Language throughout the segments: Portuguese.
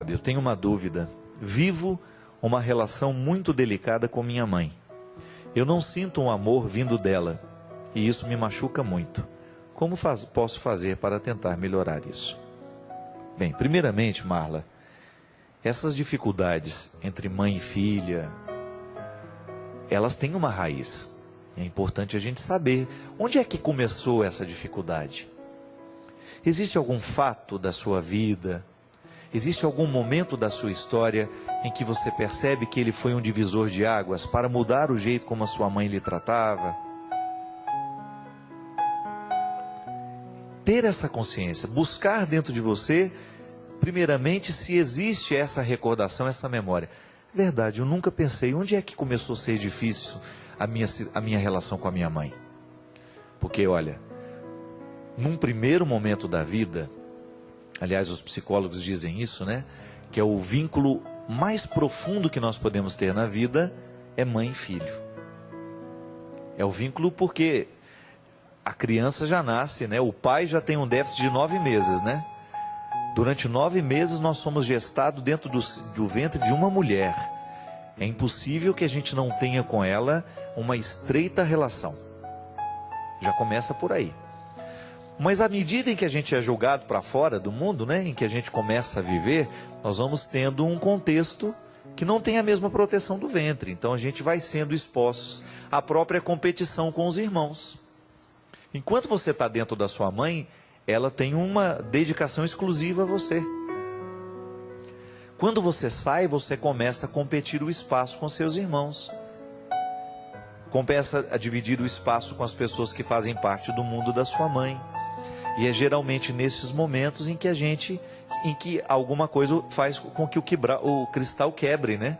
Fábio, eu tenho uma dúvida. Vivo uma relação muito delicada com minha mãe. Eu não sinto um amor vindo dela e isso me machuca muito. Como posso fazer para tentar melhorar isso? Bem, primeiramente, Marla, essas dificuldades entre mãe e filha, elas têm uma raiz. É importante a gente saber onde é que começou essa dificuldade. Existe algum fato da sua vida, existe algum momento da sua história em que você percebe que ele foi um divisor de águas para mudar o jeito como a sua mãe lhe tratava? Ter essa consciência, buscar dentro de você, primeiramente, se existe essa recordação, essa memória. Verdade, eu nunca pensei, onde é que começou a ser difícil a minha relação com a minha mãe? Porque, olha, num primeiro momento da vida, aliás, os psicólogos dizem isso, né? Que é o vínculo mais profundo que nós podemos ter na vida, é mãe e filho. É o vínculo porque a criança já nasce, né? O pai já tem um déficit de 9 meses, né? Durante 9 meses nós somos gestados dentro do ventre de uma mulher. É impossível que a gente não tenha com ela uma estreita relação. Já começa por aí. Mas à medida em que a gente é julgado para fora do mundo, né, em que a gente começa a viver, nós vamos tendo um contexto que não tem a mesma proteção do ventre. Então a gente vai sendo expostos à própria competição com os irmãos. Enquanto você está dentro da sua mãe, ela tem uma dedicação exclusiva a você. Quando você sai, você começa a competir o espaço com seus irmãos. Começa a dividir o espaço com as pessoas que fazem parte do mundo da sua mãe. E é geralmente nesses momentos em que alguma coisa faz com que o cristal quebre, né?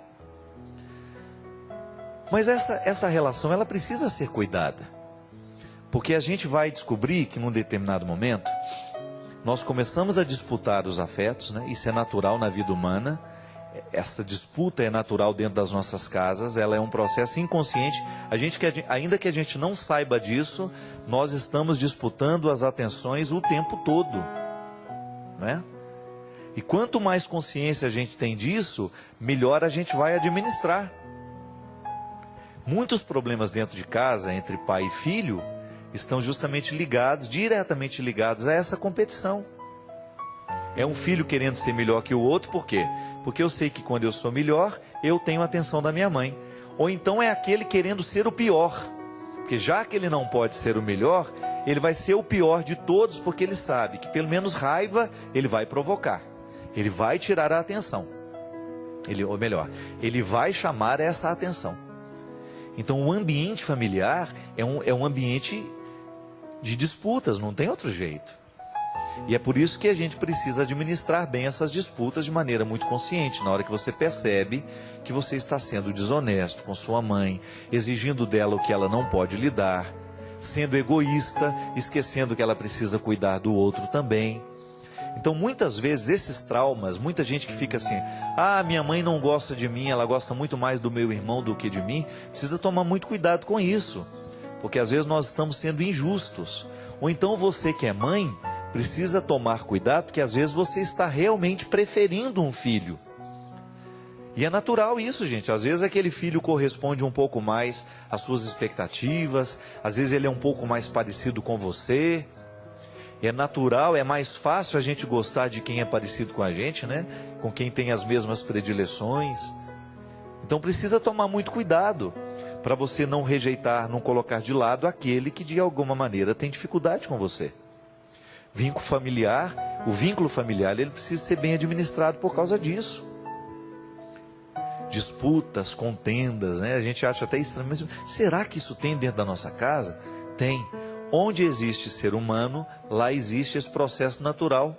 Mas essa relação, ela precisa ser cuidada. Porque a gente vai descobrir que num determinado momento, nós começamos a disputar os afetos, né? Isso é natural na vida humana. Essa disputa é natural dentro das nossas casas, ela é um processo inconsciente. Ainda que a gente não saiba disso, nós estamos disputando as atenções o tempo todo, né? E quanto mais consciência a gente tem disso, melhor a gente vai administrar. Muitos problemas dentro de casa, entre pai e filho, estão justamente diretamente ligados a essa competição. É um filho querendo ser melhor que o outro, por quê? Porque eu sei que quando eu sou melhor, eu tenho a atenção da minha mãe. Ou então é aquele querendo ser o pior. Porque já que ele não pode ser o melhor, ele vai ser o pior de todos, porque ele sabe que pelo menos raiva ele vai provocar. Ele vai tirar a atenção. Ou melhor, ele vai chamar essa atenção. Então o ambiente familiar é um ambiente de disputas, não tem outro jeito. E é por isso que a gente precisa administrar bem essas disputas de maneira muito consciente. Na hora que você percebe que você está sendo desonesto com sua mãe, exigindo dela o que ela não pode lhe dar, sendo egoísta, esquecendo que ela precisa cuidar do outro também. Então muitas vezes esses traumas, muita gente que fica assim, minha mãe não gosta de mim, ela gosta muito mais do meu irmão do que de mim, precisa tomar muito cuidado com isso. Porque às vezes nós estamos sendo injustos. Ou então você que é mãe, precisa tomar cuidado, porque às vezes você está realmente preferindo um filho. E é natural isso, gente. Às vezes aquele filho corresponde um pouco mais às suas expectativas, às vezes ele é um pouco mais parecido com você. É natural, é mais fácil a gente gostar de quem é parecido com a gente, né? Com quem tem as mesmas predileções. Então precisa tomar muito cuidado para você não rejeitar, não colocar de lado aquele que de alguma maneira tem dificuldade com você. O vínculo familiar, ele precisa ser bem administrado por causa disso. Disputas, contendas, né? A gente acha até estranho, mas será que isso tem dentro da nossa casa? Tem. Onde existe ser humano, lá existe esse processo natural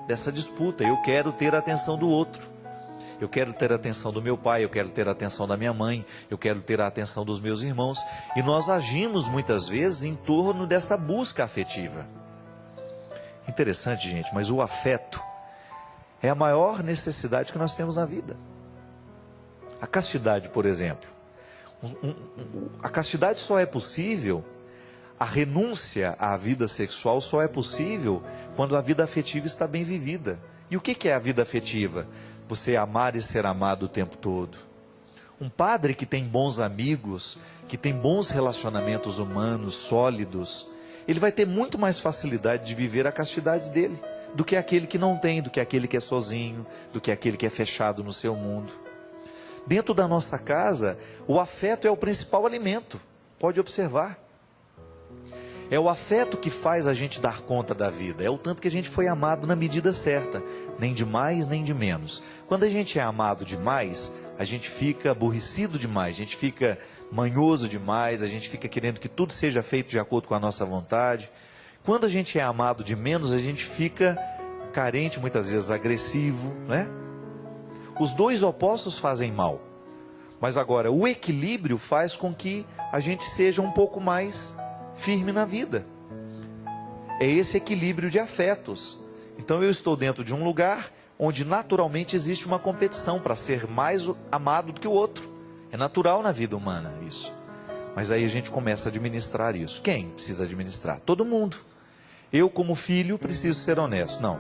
dessa disputa. Eu quero ter a atenção do outro. Eu quero ter a atenção do meu pai, eu quero ter a atenção da minha mãe, eu quero ter a atenção dos meus irmãos. E nós agimos muitas vezes em torno dessa busca afetiva. Interessante, gente, mas o afeto é a maior necessidade que nós temos na vida. A castidade, por exemplo. A castidade só é possível, a renúncia à vida sexual só é possível quando a vida afetiva está bem vivida. E o que é a vida afetiva? você amar e ser amado o tempo todo. Um padre que tem bons amigos, que tem bons relacionamentos humanos, sólidos, ele vai ter muito mais facilidade de viver a castidade dele, do que aquele que não tem, do que aquele que é sozinho, do que aquele que é fechado no seu mundo. Dentro da nossa casa, o afeto é o principal alimento, pode observar. É o afeto que faz a gente dar conta da vida, é o tanto que a gente foi amado na medida certa, nem de mais nem de menos. Quando a gente é amado demais, a gente fica aborrecido demais, a gente fica manhoso demais, a gente fica querendo que tudo seja feito de acordo com a nossa vontade. Quando a gente é amado de menos, a gente fica carente, muitas vezes agressivo, né? Os dois opostos fazem mal, mas agora o equilíbrio faz com que a gente seja um pouco mais firme na vida. É esse equilíbrio de afetos. Então eu estou dentro de um lugar onde naturalmente existe uma competição para ser mais amado do que o outro. É natural na vida humana isso. Mas aí a gente começa a administrar isso. Quem precisa administrar? Todo mundo. Eu, como filho, preciso ser honesto. Não,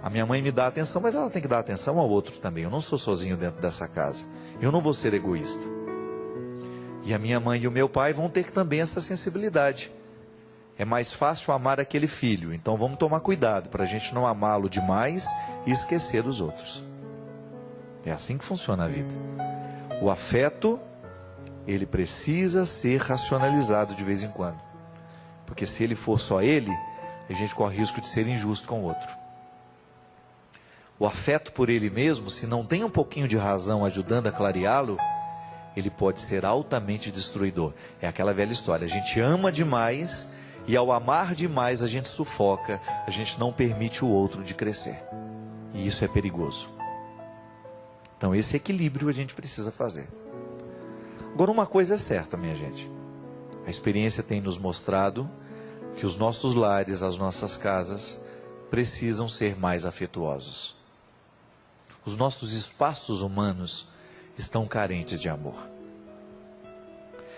a minha mãe me dá atenção, mas ela tem que dar atenção ao outro também. Eu não sou sozinho dentro dessa casa. Eu não vou ser egoísta. E a minha mãe e o meu pai vão ter também essa sensibilidade. É mais fácil amar aquele filho, então vamos tomar cuidado para a gente não amá-lo demais e esquecer dos outros. É assim que funciona a vida. O afeto, ele precisa ser racionalizado de vez em quando. Porque se ele for só ele, a gente corre risco de ser injusto com o outro. O afeto por ele mesmo, se não tem um pouquinho de razão ajudando a clareá-lo, ele pode ser altamente destruidor. É aquela velha história, a gente ama demais e ao amar demais a gente sufoca, a gente não permite o outro de crescer. E isso é perigoso. Então esse equilíbrio a gente precisa fazer. Agora uma coisa é certa, minha gente. A experiência tem nos mostrado que os nossos lares, as nossas casas, precisam ser mais afetuosos. Os nossos espaços humanos estão carentes de amor.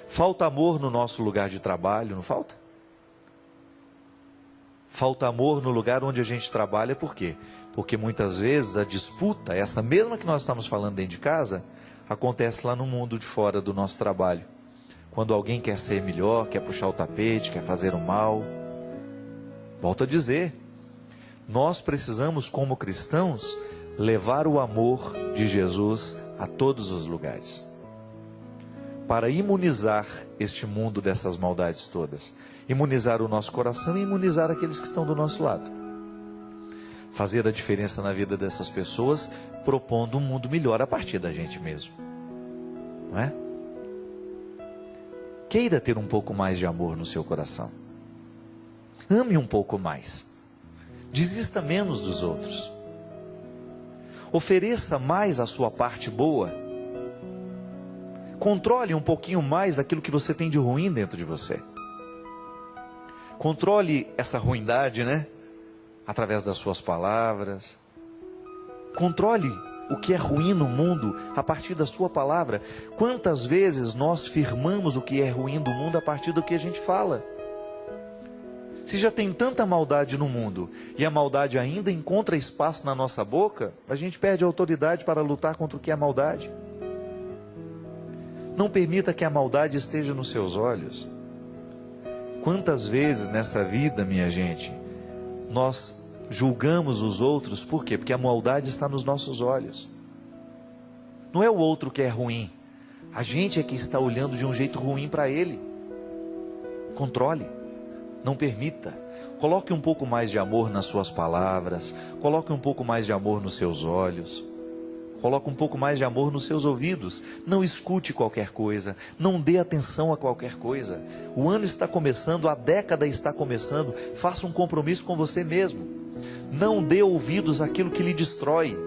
Falta amor no nosso lugar de trabalho, não falta? Falta amor no lugar onde a gente trabalha, por quê? Porque muitas vezes a disputa, essa mesma que nós estamos falando dentro de casa, acontece lá no mundo de fora do nosso trabalho. Quando alguém quer ser melhor, quer puxar o tapete, quer fazer o mal. Volto a dizer, nós precisamos como cristãos levar o amor de Jesus a todos os lugares, para imunizar este mundo dessas maldades todas, imunizar o nosso coração e imunizar aqueles que estão do nosso lado, fazer a diferença na vida dessas pessoas, propondo um mundo melhor a partir da gente mesmo, não é? Queira ter um pouco mais de amor no seu coração, ame um pouco mais, desista menos dos outros, ofereça mais a sua parte boa, controle um pouquinho mais aquilo que você tem de ruim dentro de você, controle essa ruindade, né? Através das suas palavras, controle o que é ruim no mundo a partir da sua palavra. Quantas vezes nós firmamos o que é ruim do mundo a partir do que a gente fala? Se já tem tanta maldade no mundo e a maldade ainda encontra espaço na nossa boca, a gente perde a autoridade para lutar contra o que é maldade. Não permita que a maldade esteja nos seus olhos. Quantas vezes nessa vida, minha gente, nós julgamos os outros, por quê? Porque a maldade está nos nossos olhos. Não é o outro que é ruim, a gente é que está olhando de um jeito ruim para ele. Controle, não permita. Coloque um pouco mais de amor nas suas palavras, coloque um pouco mais de amor nos seus olhos, coloque um pouco mais de amor nos seus ouvidos. Não escute qualquer coisa, não dê atenção a qualquer coisa. O ano está começando, a década está começando. Faça um compromisso com você mesmo. Não dê ouvidos àquilo que lhe destrói.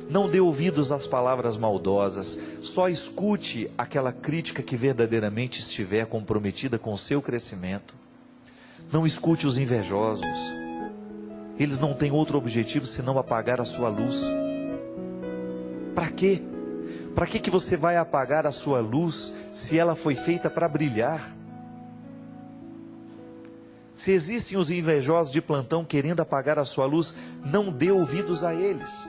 Não dê ouvidos às palavras maldosas. Só escute aquela crítica que verdadeiramente estiver comprometida com o seu crescimento. Não escute os invejosos. Eles não têm outro objetivo senão apagar a sua luz. Para quê? Para que você vai apagar a sua luz se ela foi feita para brilhar? Se existem os invejosos de plantão querendo apagar a sua luz, não dê ouvidos a eles.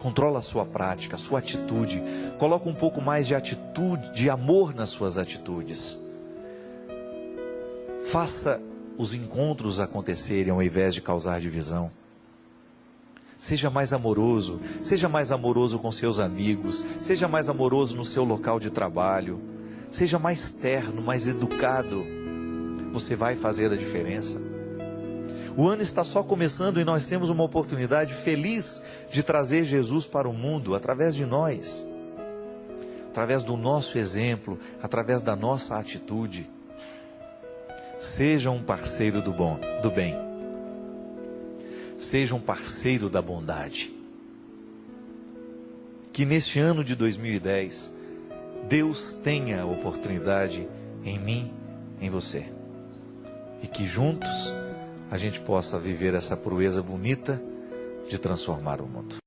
Controla a sua prática, a sua atitude. Coloca um pouco mais de atitude, de amor nas suas atitudes. Faça os encontros acontecerem ao invés de causar divisão. Seja mais amoroso com seus amigos, seja mais amoroso no seu local de trabalho, seja mais terno, mais educado. Você vai fazer a diferença. O ano está só começando e nós temos uma oportunidade feliz de trazer Jesus para o mundo através de nós, através do nosso exemplo, através da nossa atitude. Seja um parceiro do bem. Seja um parceiro da bondade. Que neste ano de 2010, Deus tenha a oportunidade em mim, em você. E que juntos a gente possa viver essa proeza bonita de transformar o mundo.